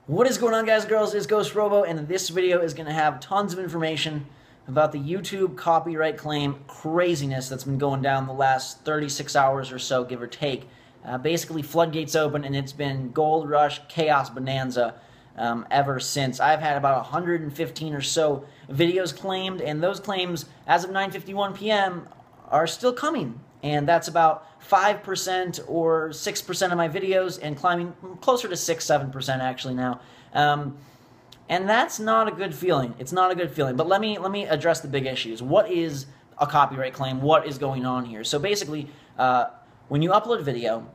What is going on, guys and girls? It's GhostRobo, and this video is going to have tons of information about the YouTube copyright claim craziness that's been going down the last 36 hours or so, give or take. Basically, floodgates open, and it's been gold rush, chaos bonanza ever since. I've had about 115 or so videos claimed, and those claims, as of 9:51 p.m., are still coming. And that's about 5% or 6% of my videos, and climbing closer to 6-7% actually now. And that's not a good feeling. It's not a good feeling. But let me address the big issues. What is a copyright claim? What is going on here? So basically, when you upload video,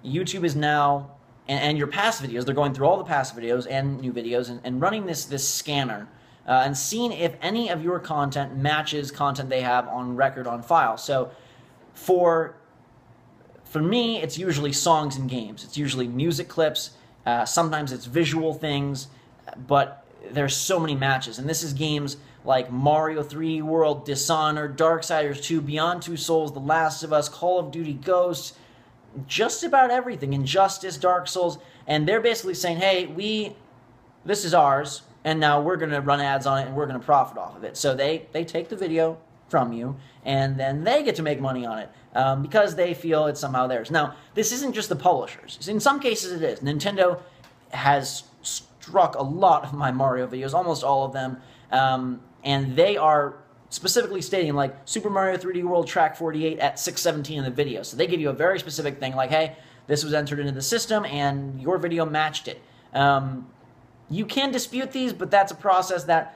YouTube is now, and your past videos, they're going through all the past videos and new videos and running this scanner and seeing if any of your content matches content they have on record on file. So for me, it's usually songs and games. It's usually music clips. Sometimes it's visual things, but there's so many matches. And this is games like Mario 3D World, Dishonored, Darksiders 2, Beyond Two Souls, The Last of Us, Call of Duty Ghosts, just about everything. Injustice, Dark Souls. And they're basically saying, hey, this is ours, and now we're going to run ads on it, and we're going to profit off of it. So they take the video from you, and then they get to make money on it because they feel it's somehow theirs. Now, this isn't just the publishers. In some cases it is. Nintendo has struck a lot of my Mario videos, almost all of them, and they are specifically stating, like, Super Mario 3D World Track 48 at 6:17 in the video. So they give you a very specific thing, like, hey, this was entered into the system, and your video matched it. You can dispute these, but that's a process that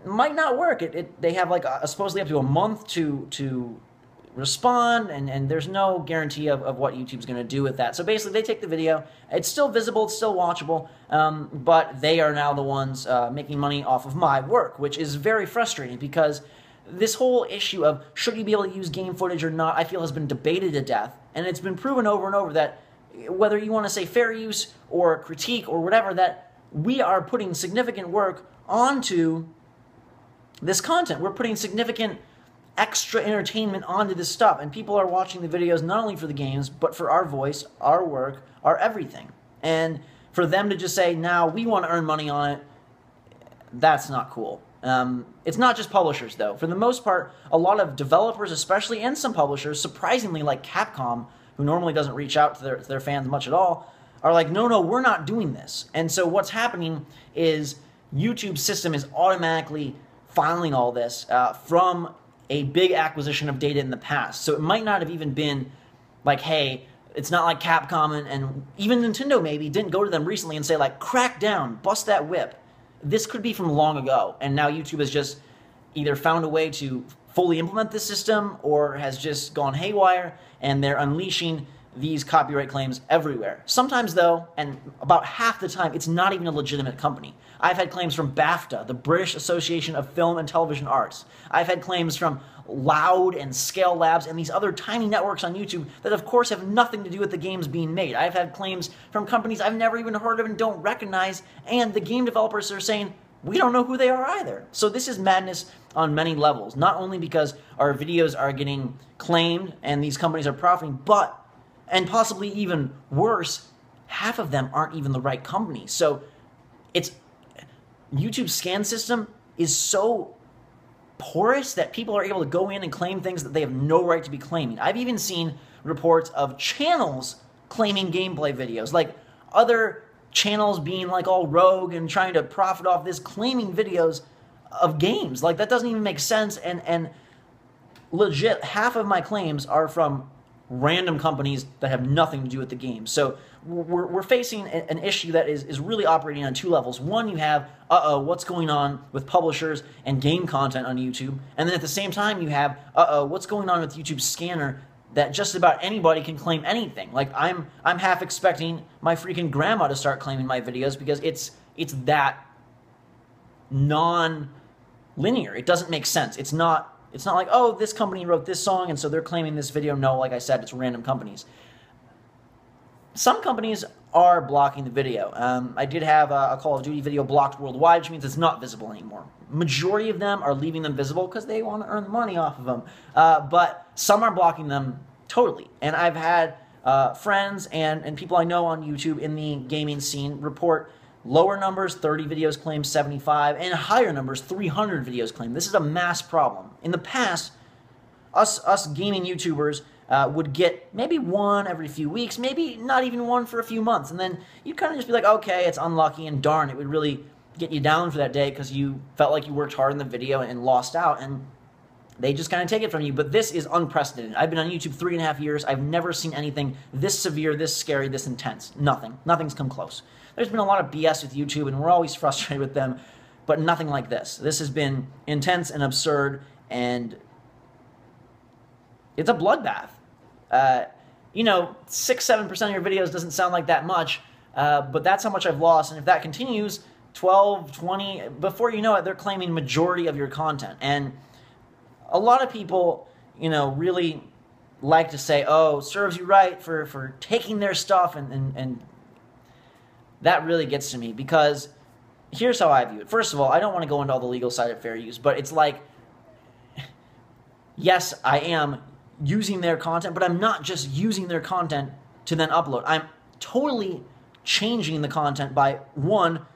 might not work. They have like supposedly up to a month to respond, and there's no guarantee of what YouTube's going to do with that. So basically, they take the video. It's still visible, it's still watchable, but they are now the ones making money off of my work, which is very frustrating because this whole issue of should you be able to use game footage or not, I feel has been debated to death, and it's been proven over and over that whether you want to say fair use or critique or whatever, that we are putting significant work onto this content. We're putting significant extra entertainment onto this stuff, and people are watching the videos not only for the games, but for our voice, our work, our everything. And for them to just say, now we want to earn money on it, that's not cool. It's not just publishers, though. For the most part, a lot of developers especially, and some publishers, surprisingly like Capcom, who normally doesn't reach out to their fans much at all, are like, no, we're not doing this. And so what's happening is YouTube's system is automatically filing all this from a big acquisition of data in the past. So it might not have even been like, hey, it's not like Capcom and even Nintendo maybe didn't go to them recently and say, like, crack down, bust that whip. This could be from long ago, and now YouTube has just either found a way to fully implement this system or has just gone haywire, and they're unleashing these copyright claims everywhere. Sometimes, though, and about half the time, it's not even a legitimate company. I've had claims from BAFTA, the British Association of Film and Television Arts. I've had claims from Loud and Scale Labs and these other tiny networks on YouTube that, of course, have nothing to do with the games being made. I've had claims from companies I've never even heard of and don't recognize, and the game developers are saying, we don't know who they are either. So this is madness on many levels, not only because our videos are getting claimed and these companies are profiting, but, and possibly even worse, half of them aren't even the right company. So it's YouTube's scan system is so porous that people are able to go in and claim things that they have no right to be claiming. I've even seen reports of channels claiming gameplay videos, like other channels being like all rogue and trying to profit off this, claiming videos of games. Like, that doesn't even make sense, and legit, half of my claims are from random companies that have nothing to do with the game. So we're facing an issue that is really operating on two levels. One, you have, what's going on with publishers and game content on YouTube? And then at the same time, you have, what's going on with YouTube's scanner that just about anybody can claim anything. Like, I'm half expecting my freaking grandma to start claiming my videos because it's that non-linear. It doesn't make sense. It's not like, oh, this company wrote this song, and so they're claiming this video. No, like I said, it's random companies. Some companies are blocking the video. I did have a Call of Duty video blocked worldwide, which means it's not visible anymore. Majority of them are leaving them visible because they want to earn money off of them. But some are blocking them totally. And I've had friends and people I know on YouTube in the gaming scene report lower numbers, 30 videos claimed 75, and higher numbers, 300 videos claimed. This is a mass problem. In the past, us gaming YouTubers would get maybe one every few weeks, maybe not even one for a few months, and then you'd kind of just be like, okay, it's unlucky, and darn, it would really get you down for that day because you felt like you worked hard in the video and lost out, and they just kind of take it from you. But this is unprecedented. I've been on YouTube 3.5 years. I've never seen anything this severe, this scary, this intense. Nothing. Nothing's come close. There's been a lot of BS with YouTube, and we're always frustrated with them, but nothing like this. This has been intense and absurd, and it's a bloodbath. You know, 6-7% of your videos doesn't sound like that much, but that's how much I've lost, and if that continues, 12, 20, before you know it, they're claiming majority of your content. And a lot of people, you know, really like to say, oh, serves you right for taking their stuff, and that really gets to me, because here's how I view it. First of all, I don't want to go into all the legal side of fair use, but it's like, yes, I am using their content, but I'm not just using their content to then upload. I'm totally changing the content by, one,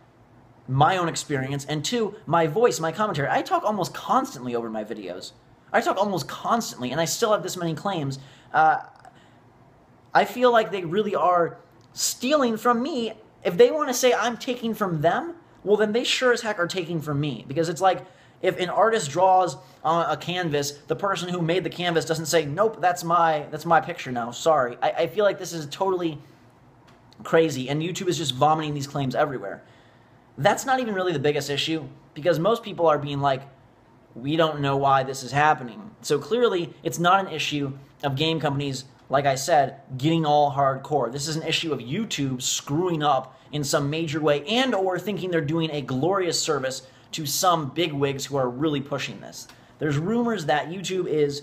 my own experience, and two, my voice, my commentary. I talk almost constantly over my videos. I talk almost constantly, and I still have this many claims. I feel like they really are stealing from me. If they want to say I'm taking from them, well, then they sure as heck are taking from me. Because it's like, if an artist draws on a canvas, the person who made the canvas doesn't say, nope, that's my picture now, sorry. I feel like this is totally crazy, and YouTube is just vomiting these claims everywhere. That's not even really the biggest issue, because most people are being like, we don't know why this is happening. So clearly, it's not an issue of game companies, like I said, getting all hardcore. This is an issue of YouTube screwing up in some major way, and or thinking they're doing a glorious service to some bigwigs who are really pushing this. There's rumors that YouTube is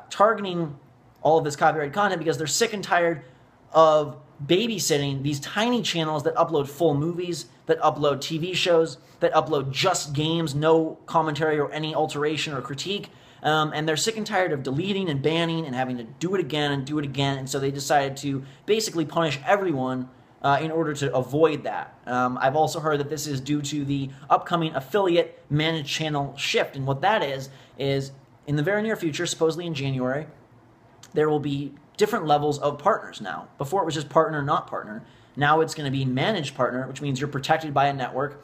targeting all of this copyrighted content because they're sick and tired of babysitting these tiny channels that upload full movies, that upload TV shows, that upload just games, no commentary or any alteration or critique. And they're sick and tired of deleting and banning and having to do it again and do it again. And so they decided to basically punish everyone in order to avoid that. I've also heard that this is due to the upcoming affiliate managed channel shift. And what that is in the very near future, supposedly in January, there will be different levels of partners now. Before it was just partner, not partner. Now it's going to be managed partner, which means you're protected by a network.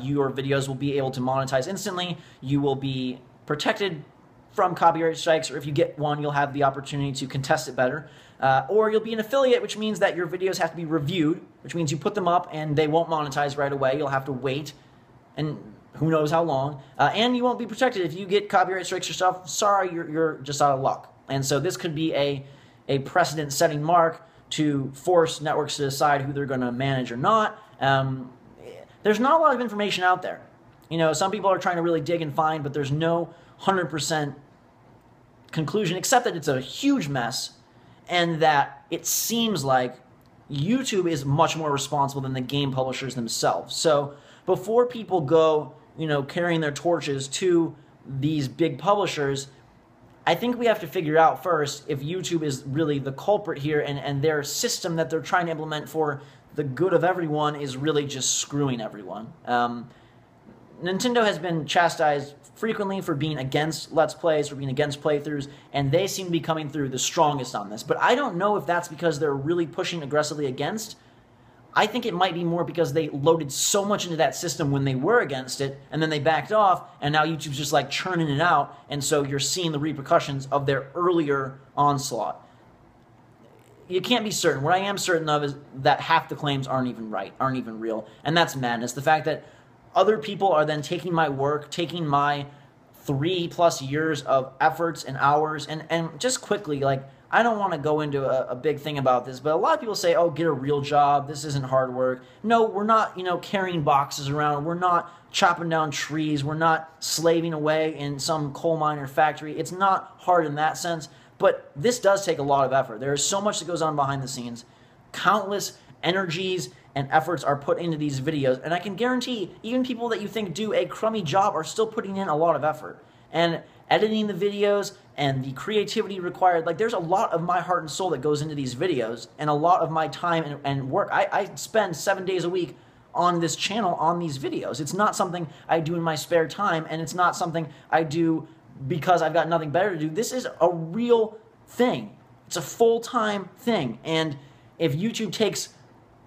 Your videos will be able to monetize instantly. You will be protected from copyright strikes, or if you get one, you'll have the opportunity to contest it better. Or you'll be an affiliate, which means that your videos have to be reviewed, which means you put them up and they won't monetize right away. You'll have to wait, and who knows how long. And you won't be protected if you get copyright strikes yourself. Sorry, you're just out of luck. And so this could be a precedent-setting mark to force networks to decide who they're going to manage or not. There's not a lot of information out there. You know, some people are trying to really dig and find, but there's no 100% conclusion, except that it's a huge mess, and that it seems like YouTube is much more responsible than the game publishers themselves. So before people go, you know, carrying their torches to these big publishers, I think we have to figure out first if YouTube is really the culprit here, and their system that they're trying to implement for the good of everyone is really just screwing everyone. Nintendo has been chastised frequently for being against Let's Plays, for being against playthroughs, and they seem to be coming through the strongest on this. But I don't know if that's because they're really pushing aggressively against. I think it might be more because they loaded so much into that system when they were against it, and then they backed off, and now YouTube's just like churning it out, and so you're seeing the repercussions of their earlier onslaught. You can't be certain. What I am certain of is that half the claims aren't even right, aren't even real, and that's madness. The fact that other people are then taking my work, taking my 3+ years of efforts and hours, and just quickly, like, I don't want to go into a big thing about this, but a lot of people say, oh, get a real job, this isn't hard work. No, we're not, you know, carrying boxes around, we're not chopping down trees, we're not slaving away in some coal mine or factory. It's not hard in that sense, but this does take a lot of effort. There is so much that goes on behind the scenes. Countless energies and efforts are put into these videos, and I can guarantee even people that you think do a crummy job are still putting in a lot of effort. and editing the videos and the creativity required. Like, there's a lot of my heart and soul that goes into these videos, and a lot of my time and work. I spend 7 days a week on this channel on these videos. It's not something I do in my spare time, and it's not something I do because I've got nothing better to do. This is a real thing. It's a full-time thing. And if YouTube takes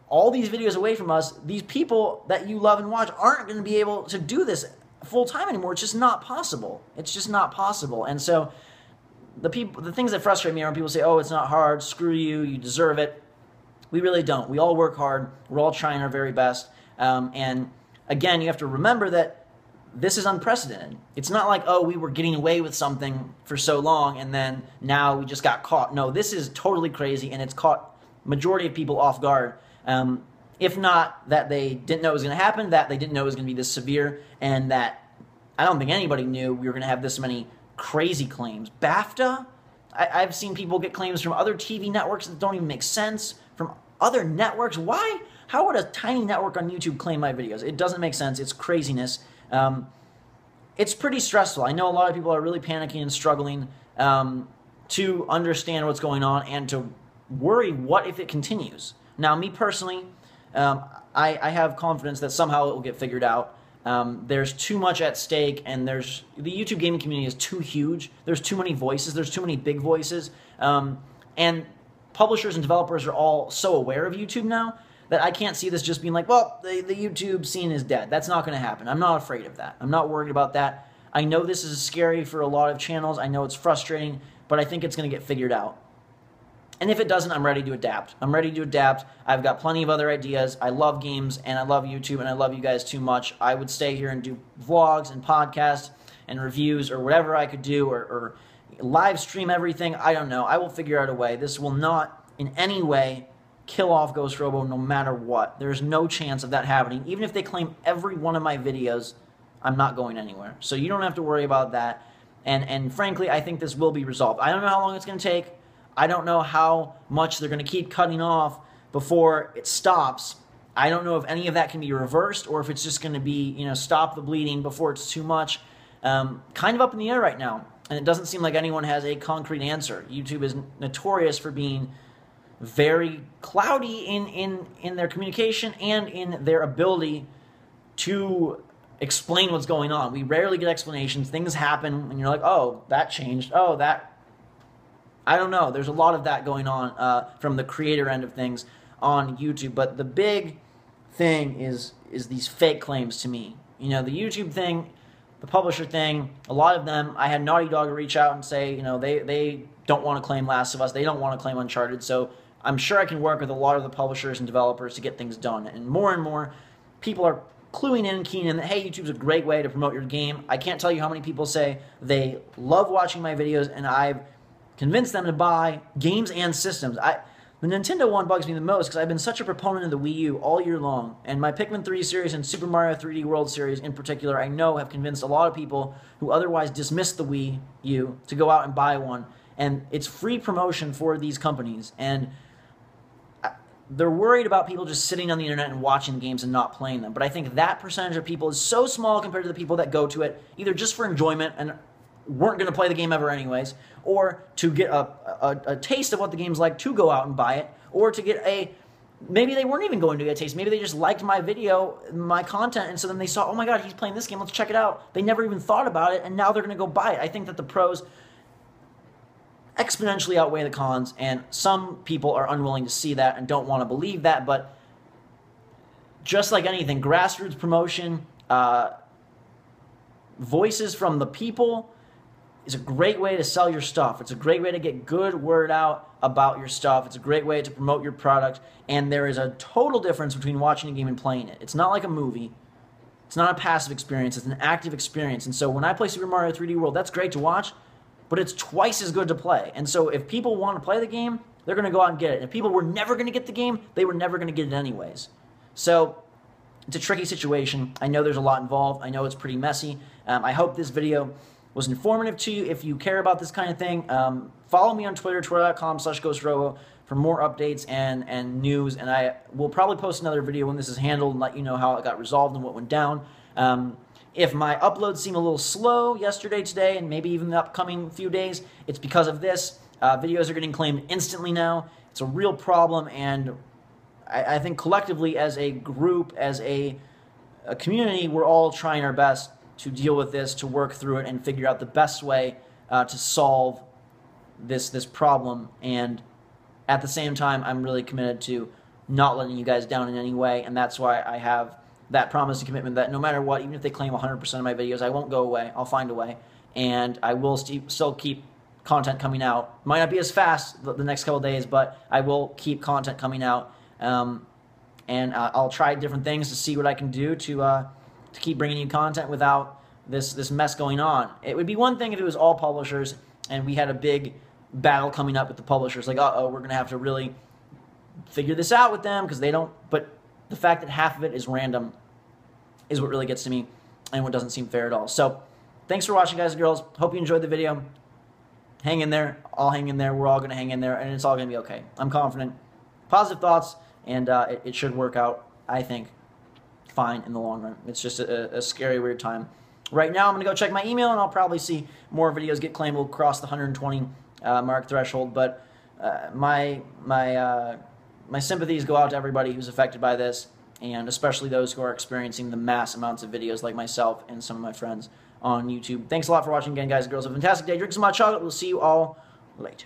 all these videos away from us, these people that you love and watch aren't going to be able to do this full-time anymore. It's just not possible. It's just not possible. And so the things that frustrate me are when people say, oh, it's not hard, screw you, you deserve it. We really don't. We all work hard. We're all trying our very best. And again, you have to remember that this is unprecedented. It's not like, oh, we were getting away with something for so long and then now we just got caught. No, this is totally crazy, and it's caught majority of people off guard. If not that they didn't know it was going to happen, that they didn't know it was going to be this severe, and that I don't think anybody knew we were going to have this many crazy claims. BAFTA? I've seen people get claims from other TV networks that don't even make sense, from other networks. Why? How would a tiny network on YouTube claim my videos? It doesn't make sense. It's craziness. It's pretty stressful. I know a lot of people are really panicking and struggling to understand what's going on and to worry, what if it continues? Now, me personally, I have confidence that somehow it will get figured out. There's too much at stake, and the YouTube gaming community is too huge. There's too many voices. There's too many big voices. And publishers and developers are all so aware of YouTube now that I can't see this just being like, well, the YouTube scene is dead. That's not going to happen. I'm not afraid of that. I'm not worried about that. I know this is scary for a lot of channels. I know it's frustrating, but I think it's going to get figured out. And if it doesn't, I'm ready to adapt. I'm ready to adapt. I've got plenty of other ideas. I love games, and I love YouTube, and I love you guys too much. I would stay here and do vlogs and podcasts and reviews or whatever I could do, or live stream everything. I don't know. I will figure out a way. This will not in any way kill off GhostRobo no matter what. There's no chance of that happening. Even if they claim every one of my videos, I'm not going anywhere. So you don't have to worry about that. And frankly, I think this will be resolved. I don't know how long it's going to take. I don't know how much they're going to keep cutting off before it stops. I don't know if any of that can be reversed or if it's just going to be, you know, stop the bleeding before it's too much. Kind of up in the air right now. And it doesn't seem like anyone has a concrete answer. YouTube is notorious for being very cloudy in their communication and in their ability to explain what's going on. We rarely get explanations. Things happen and you're like, oh, that changed. Oh, that... I don't know. There's a lot of that going on from the creator end of things on YouTube. But the big thing is these fake claims to me. You know, the YouTube thing, the publisher thing, a lot of them, I had Naughty Dog reach out and say, you know, they don't want to claim Last of Us. They don't want to claim Uncharted. So I'm sure I can work with a lot of the publishers and developers to get things done. And more people are cluing in, keying in that, hey, YouTube's a great way to promote your game. I can't tell you how many people say they love watching my videos, and I've convinced them to buy games and systems. The Nintendo one bugs me the most because I've been such a proponent of the Wii U all year long. And my Pikmin 3 series and Super Mario 3D World series in particular, I know have convinced a lot of people who otherwise dismiss the Wii U to go out and buy one. And it's free promotion for these companies. And they're worried about people just sitting on the internet and watching games and not playing them. But I think that percentage of people is so small compared to the people that go to it either just for enjoyment and weren't going to play the game ever anyways, or to get a taste of what the game's like to go out and buy it, or to get maybe they weren't even going to get a taste, maybe they just liked my video, my content, and so then they saw, oh my god, he's playing this game, let's check it out. They never even thought about it, and now they're going to go buy it. I think that the pros exponentially outweigh the cons, and some people are unwilling to see that and don't want to believe that, but just like anything, grassroots promotion, voices from the people, is a great way to sell your stuff. It's a great way to get good word out about your stuff. It's a great way to promote your product. And there is a total difference between watching a game and playing it. It's not like a movie. It's not a passive experience. It's an active experience. And so when I play Super Mario 3D World, that's great to watch, but it's twice as good to play. And so if people want to play the game, they're going to go out and get it. And if people were never going to get the game, they were never going to get it anyways. So it's a tricky situation. I know there's a lot involved. I know it's pretty messy. I hope this video was informative to you. If you care about this kind of thing, follow me on Twitter, twitter.com/GhostRobo for more updates and news. And I will probably post another video when this is handled and let you know how it got resolved and what went down. If my uploads seem a little slow yesterday, today, and maybe even the upcoming few days, it's because of this. Videos are getting claimed instantly now. It's a real problem, and I think collectively as a group, as a community, we're all trying our best to deal with this, to work through it, and figure out the best way to solve this problem. And at the same time, I'm really committed to not letting you guys down in any way, and that's why I have that promise and commitment that no matter what, even if they claim 100% of my videos, I won't go away. I'll find a way, and I will still keep content coming out. Might not be as fast the next couple of days, but I will keep content coming out, and I'll try different things to see what I can do to keep bringing you content without this mess going on. It would be one thing if it was all publishers and we had a big battle coming up with the publishers, like, uh-oh, we're going to have to really figure this out with them because they don't, but the fact that half of it is random is what really gets to me and what doesn't seem fair at all. So thanks for watching, guys and girls. Hope you enjoyed the video. Hang in there. I'll hang in there. We're all going to hang in there, and it's all going to be okay. I'm confident. Positive thoughts, and it should work out, I think, fine in the long run. It's just a scary, weird time. Right now, I'm going to go check my email, and I'll probably see more videos get claimed. We'll cross the 120 mark threshold, but my sympathies go out to everybody who's affected by this, and especially those who are experiencing the mass amounts of videos like myself and some of my friends on YouTube. Thanks a lot for watching again, guys and girls. Have a fantastic day. Drink some hot chocolate. We'll see you all later.